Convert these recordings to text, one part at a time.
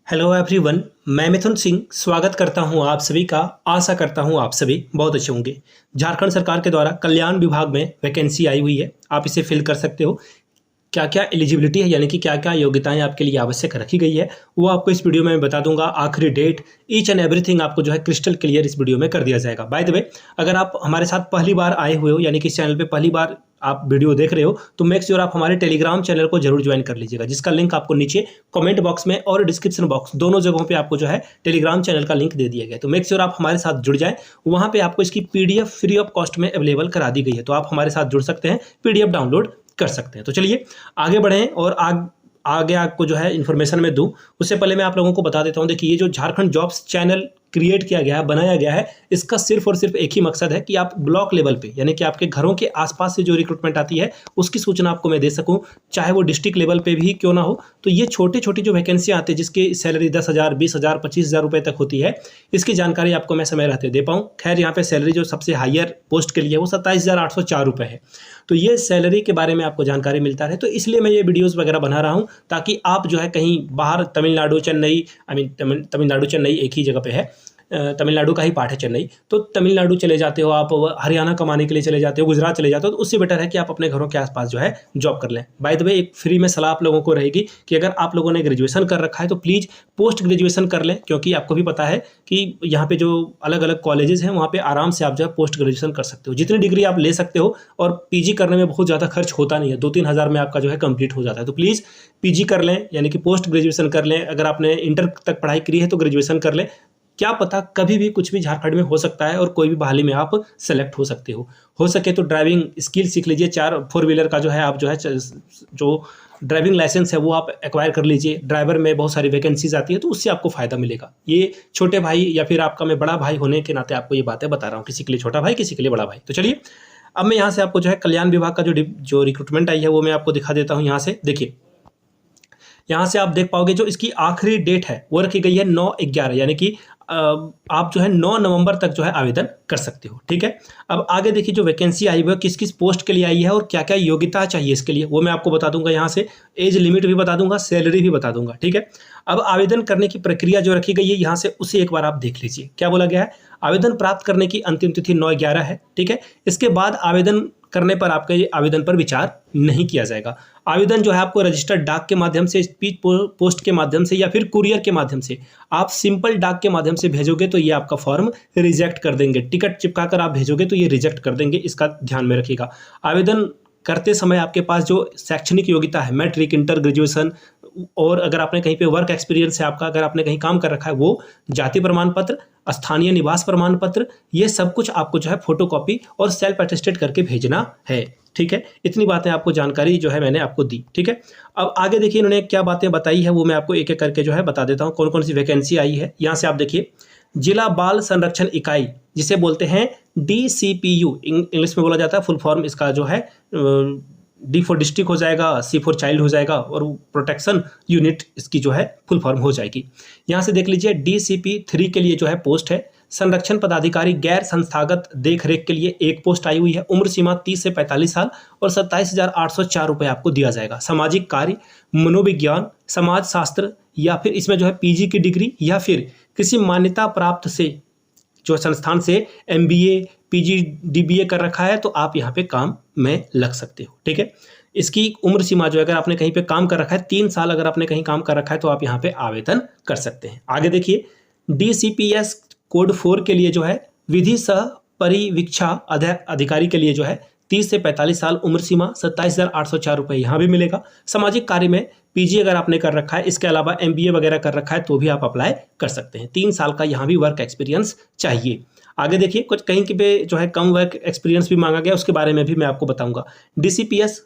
Hello everyone, मैं मिथुन सिंह स्वागत करता हूं आप सभी का। आशा करता हूं आप सभी बहुत अच्छे होंगे। झारखंड सरकार के द्वारा कल्याण विभाग में वैकेंसी आई हुई है, आप इसे फिल कर सकते हो। क्या क्या एलिजिबिलिटी है यानी कि क्या क्या योग्यताएं आपके लिए आवश्यक रखी गई है वो आपको इस वीडियो में मैं बता दूंगा। आखिरी डेट, ईच एंड एवरीथिंग आपको जो है क्रिस्टल क्लियर इस वीडियो में कर दिया जाएगा। बाय द वे, अगर आप हमारे साथ पहली बार आए हुए हो यानी कि इस चैनल पे पहली बार आप वीडियो देख रहे हो तो मेक श्योर आप हमारे टेलीग्राम चैनल को जरूर ज्वाइन कर लीजिएगा, जिसका लिंक आपको नीचे कमेंट बॉक्स में और डिस्क्रिप्शन बॉक्स दोनों जगहों पे आपको जो है टेलीग्राम चैनल का लिंक दे दिया गया। तो मेक श्योर आप हमारे साथ जुड़ जाएं, वहां पे आपको इसकी पीडीएफ फ्री ऑफ कॉस्ट में अवेलेबल करा दी गई है, तो आप हमारे साथ जुड़ सकते हैं, पीडीएफ डाउनलोड कर सकते हैं। तो चलिए आगे बढ़ें और आगे आपको जो है इन्फॉर्मेशन में दूं उससे पहले मैं आप लोगों को बता देता हूं। देखिए, ये जो झारखंड जॉब्स चैनल क्रिएट किया गया है, बनाया गया है, इसका सिर्फ और सिर्फ एक ही मकसद है कि आप ब्लॉक लेवल पे यानी कि आपके घरों के आसपास से जो रिक्रूटमेंट आती है उसकी सूचना आपको मैं दे सकूं, चाहे वो डिस्ट्रिक्ट लेवल पे भी क्यों ना हो। तो ये छोटी छोटी जो वैकेंसियां आती है जिसकी सैलरी 10,000, 20,000, 25,000 रुपये तक होती है, इसकी जानकारी आपको मैं समय रहते दे पाऊँ। खैर, यहाँ पे सैलरी जो सबसे हायर पोस्ट के लिए वो 27,804 रुपये है, तो ये सैलरी के बारे में आपको जानकारी मिलता है। तो इसलिए मैं ये वीडियोस वगैरह बना रहा हूँ ताकि आप जो है कहीं बाहर तमिलनाडु, चेन्नई, तमिलनाडु चेन्नई एक ही जगह पे है, तमिलनाडु का ही पार्ट है चेन्नई, तो तमिलनाडु चले जाते हो आप, हरियाणा कमाने के लिए चले जाते हो, गुजरात चले जाते हो, तो उससे बेटर है कि आप अपने घरों के आसपास जो है जॉब कर लें। बाय द वे, एक फ्री में सलाह आप लोगों को रहेगी कि अगर आप लोगों ने ग्रेजुएशन कर रखा है तो प्लीज़ पोस्ट ग्रेजुएशन कर लें, क्योंकि आपको भी पता है कि यहाँ पे जो अलग अलग कॉलेजेस हैं वहाँ पे आराम से आप जो है पोस्ट ग्रेजुएशन कर सकते हो। जितनी डिग्री आप ले सकते हो, और पीजी करने में बहुत ज़्यादा खर्च होता नहीं है, 2-3 हज़ार में आपका जो है कंप्लीट हो जाता है। तो प्लीज़ पीजी कर लें यानी कि पोस्ट ग्रेजुएशन कर लें। अगर आपने इंटर तक पढ़ाई करी है तो ग्रेजुएशन कर लें, क्या पता कभी भी कुछ भी झारखंड में हो सकता है और कोई भी बहाली में आप सेलेक्ट हो सकते हो सके तो ड्राइविंग स्किल सीख लीजिए। 4 व्हीलर का जो है आप जो है जो ड्राइविंग लाइसेंस है वो आप एक्वायर कर लीजिए। ड्राइवर में बहुत सारी वैकेंसीज आती है तो उससे आपको फायदा मिलेगा। ये छोटे भाई या फिर आपका मैं बड़ा भाई होने के नाते आपको ये बातें बता रहा हूँ, किसी के लिए छोटा भाई, किसी के लिए बड़ा भाई। तो चलिए अब मैं यहाँ से आपको जो है कल्याण विभाग का जो रिक्रूटमेंट आई है वो मैं आपको दिखा देता हूँ। यहाँ से देखिए, यहाँ से आप देख पाओगे जो इसकी आखिरी डेट है वो रखी गई है 9/11, यानी कि आप जो है 9 नवंबर तक जो है आवेदन कर सकते हो। ठीक है, अब आगे देखिए जो वैकेंसी आई हुई है किस किस पोस्ट के लिए आई है और क्या क्या योग्यता चाहिए इसके लिए वो मैं आपको बता दूंगा। यहाँ से एज लिमिट भी बता दूंगा, सैलरी भी बता दूंगा। ठीक है, अब आवेदन करने की प्रक्रिया जो रखी गई है यहाँ से उसे एक बार आप देख लीजिए। क्या बोला गया है? आवेदन प्राप्त करने की अंतिम तिथि 9/11 है। ठीक है, इसके बाद आवेदन करने पर आपके आवेदन पर विचार नहीं किया जाएगा। आवेदन जो है आपको रजिस्टर्ड डाक के माध्यम से, स्पीड पोस्ट के माध्यम से या फिर कुरियर के माध्यम से, आप सिंपल डाक के माध्यम से भेजोगे तो ये आपका फॉर्म रिजेक्ट कर देंगे। टिकट चिपका कर आप भेजोगे तो ये रिजेक्ट कर देंगे, इसका ध्यान में रखिएगा। आवेदन करते समय आपके पास जो शैक्षणिक योग्यता है, मैट्रिक, इंटर, ग्रेजुएशन, और अगर आपने कहीं पे वर्क एक्सपीरियंस है आपका, अगर आपने कहीं काम कर रखा है, वो जाति प्रमाण पत्र, स्थानीय निवास प्रमाण पत्र, ये सब कुछ आपको जो है फोटोकॉपी और सेल्फ अटेस्टेड करके भेजना है। ठीक है, इतनी बातें आपको जानकारी जो है मैंने आपको दी। ठीक है, अब आगे देखिए इन्होंने क्या बातें बताई है वो मैं आपको एक एक करके जो है बता देता हूँ कौन कौन सी वैकेंसी आई है। यहाँ से आप देखिए, जिला बाल संरक्षण इकाई जिसे बोलते हैं DCPU, इंग्लिश में बोला जाता है, फुल फॉर्म इसका जो है D फॉर डिस्ट्रिक्ट हो जाएगा, C फॉर चाइल्ड हो जाएगा, और प्रोटेक्शन यूनिट इसकी जो है फुल फॉर्म हो जाएगी। यहाँ से देख लीजिए DCP3 के लिए जो है पोस्ट है संरक्षण पदाधिकारी गैर संस्थागत देख रेख के लिए एक पोस्ट आई हुई है। उम्र सीमा 30 से 45 साल और 27,804 रुपये आपको दिया जाएगा। सामाजिक कार्य, मनोविज्ञान, समाज शास्त्र, या फिर इसमें जो है पीजी की डिग्री या फिर किसी मान्यता प्राप्त से जो संस्थान से MBA, PG, DBA कर रखा है तो आप यहाँ पे काम में लग सकते हो। ठीक है, इसकी उम्र सीमा जो है, अगर आपने कहीं पे काम कर रखा है 3 साल, अगर आपने कहीं काम कर रखा है तो आप यहाँ पे आवेदन कर सकते हैं। आगे देखिए, DCPS कोड 4 के लिए जो है विधि सह परिवीक्षा अधिकारी के लिए जो है 30 से 45 साल, उम्र सीमा 27,804 रुपये यहाँ भी मिलेगा। सामाजिक कार्य में PG अगर आपने कर रखा है, इसके अलावा MBA वगैरह कर रखा है तो भी आप अप्लाई कर सकते हैं। 3 साल का यहाँ भी वर्क एक्सपीरियंस चाहिए। आगे देखिए, कुछ कहीं के पे जो है कम वर्क एक्सपीरियंस भी मांगा गया, उसके बारे में भी मैं आपको बताऊंगा। DCPS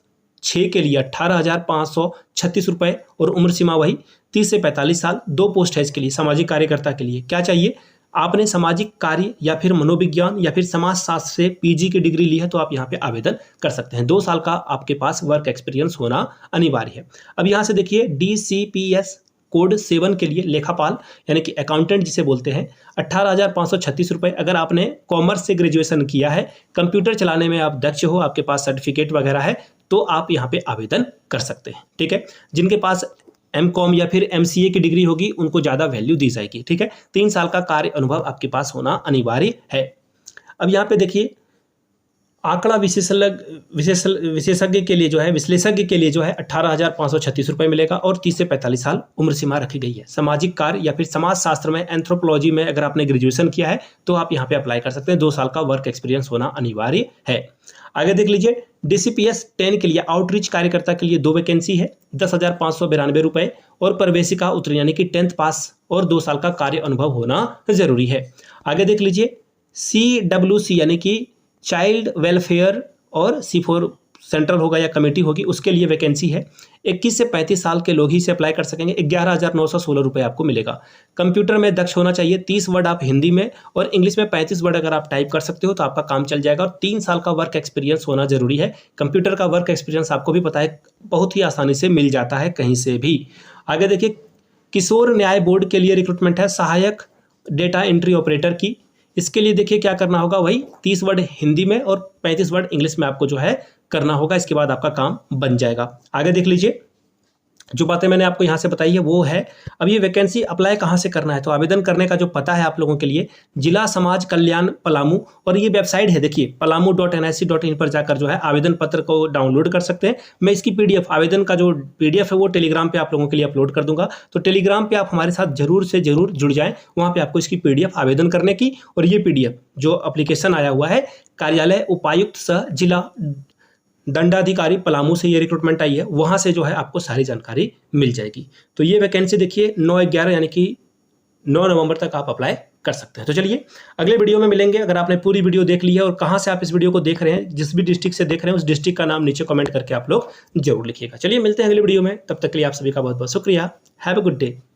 6 के लिए 18,536 रुपये और उम्र सीमा वही 30 से 45 साल। 2 पोस्ट है इसके लिए, सामाजिक कार्यकर्ता के लिए। क्या चाहिए? आपने सामाजिक कार्य या फिर मनोविज्ञान या फिर समाज शास्त्र से PG की डिग्री ली है तो आप यहाँ पे आवेदन कर सकते हैं। 2 साल का आपके पास वर्क एक्सपीरियंस होना अनिवार्य है। अब यहाँ से देखिए, DCPS कोड 7 के लिए लेखापाल यानी कि अकाउंटेंट जिसे बोलते हैं 18,536 रुपये। अगर आपने कॉमर्स से ग्रेजुएशन किया है, कंप्यूटर चलाने में आप दक्ष हो, आपके पास सर्टिफिकेट वगैरह है, तो आप यहाँ पे आवेदन कर सकते हैं। ठीक है, जिनके पास MCOM या फिर MCA की डिग्री होगी उनको ज़्यादा वैल्यू दी जाएगी। ठीक है, 3 साल का कार्य अनुभव आपके पास होना अनिवार्य है। अब यहाँ पे देखिए आंकड़ा विशेषज्ञ के लिए जो है विश्लेषज्ञ के लिए जो है 18,536 रुपये मिलेगा और 30 से 45 साल उम्र सीमा रखी गई है। सामाजिक कार्य या फिर समाज शास्त्र में एंथ्रोपोलॉजी में अगर आपने ग्रेजुएशन किया है तो आप यहाँ पे अप्लाई कर सकते हैं। 2 साल का वर्क एक्सपीरियंस होना अनिवार्य है। आगे देख लीजिए DCPS 10 के लिए आउटरीच कार्यकर्ता के लिए 2 वैकेंसी है, 10,592 रुपये और प्रवेशिका उत्तीर्ण यानी कि 10th पास और 2 साल का कार्य अनुभव होना जरूरी है। आगे देख लीजिए CWC यानी कि चाइल्ड वेलफेयर और C4 सेंट्रल होगा या कमेटी होगी, उसके लिए वैकेंसी है। 21 से 35 साल के लोग ही से अप्लाई कर सकेंगे। 11,916 रुपये आपको मिलेगा। कंप्यूटर में दक्ष होना चाहिए। 30 वर्ड आप हिंदी में और इंग्लिश में 35 वर्ड अगर आप टाइप कर सकते हो तो आपका काम चल जाएगा। और 3 साल का वर्क एक्सपीरियंस होना जरूरी है। कंप्यूटर का वर्क एक्सपीरियंस आपको भी पता है बहुत ही आसानी से मिल जाता है कहीं से भी। आगे देखिए किशोर न्याय बोर्ड के लिए रिक्रूटमेंट है सहायक डेटा एंट्री ऑपरेटर की। इसके लिए देखिए क्या करना होगा, वही 30 वर्ड हिंदी में और 35 वर्ड इंग्लिश में आपको जो है करना होगा। इसके बाद आपका काम बन जाएगा। आगे देख लीजिए जो बातें मैंने आपको यहाँ से बताई है वो है। अब ये वैकेंसी अप्लाई कहाँ से करना है, तो आवेदन करने का जो पता है आप लोगों के लिए जिला समाज कल्याण पलामू, और ये वेबसाइट है देखिए palamu.nic.in पर जाकर जो है आवेदन पत्र को डाउनलोड कर सकते हैं। मैं इसकी PDF आवेदन का जो PDF है वो टेलीग्राम पे आप लोगों के लिए अपलोड कर दूंगा, तो टेलीग्राम पे आप हमारे साथ जरूर से जरूर जुड़ जाएं। वहाँ पे आपको इसकी PDF आवेदन करने की, और ये PDF जो एप्लीकेशन आया हुआ है कार्यालय उपायुक्त सह जिला दंडाधिकारी पलामू से ये रिक्रूटमेंट आई है, वहाँ से जो है आपको सारी जानकारी मिल जाएगी। तो ये वैकेंसी देखिए 9/11 यानी कि 9 नवंबर तक आप अप्लाई कर सकते हैं। तो चलिए अगले वीडियो में मिलेंगे। अगर आपने पूरी वीडियो देख ली है और कहाँ से आप इस वीडियो को देख रहे हैं, जिस भी डिस्ट्रिक्ट से देख रहे हैं उस डिस्ट्रिक्ट का नाम नीचे कमेंट करके आप लोग जरूर लिखिएगा। चलिए मिलते हैं अगले वीडियो में, तब तक के लिए आप सभी का बहुत बहुत शुक्रिया। Have a good day.